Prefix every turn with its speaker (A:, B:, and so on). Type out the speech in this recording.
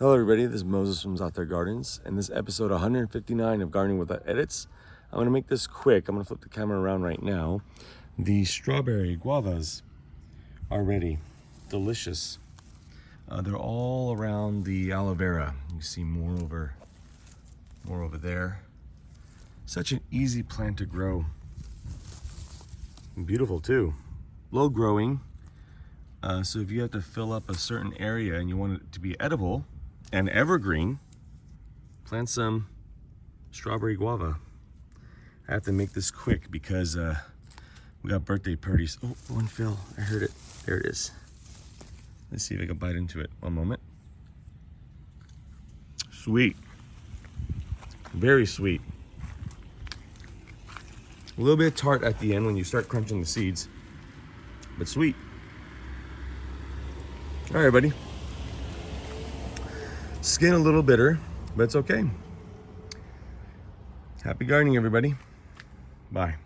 A: Hello everybody, this is Moses from Zaatar Gardens, and this is episode 159 of Gardening Without Edits. I'm going to make this quick. I'm going to flip the camera around right now. The strawberry guavas are ready. Delicious. They're all around the aloe vera. You see more over there. Such an easy plant to grow. Beautiful too. Low growing. So if you have to fill up a certain area and you want it to be edible and evergreen, plant some strawberry guava. I have to make this quick because we got birthday parties. Oh, one fell. I heard it. There it is. Let's see if I can bite into it. One moment. Sweet. Very sweet. A little bit tart at the end when you start crunching the seeds, but sweet. All right, everybody. Skin a little bitter, but it's okay. Happy gardening, everybody. Bye.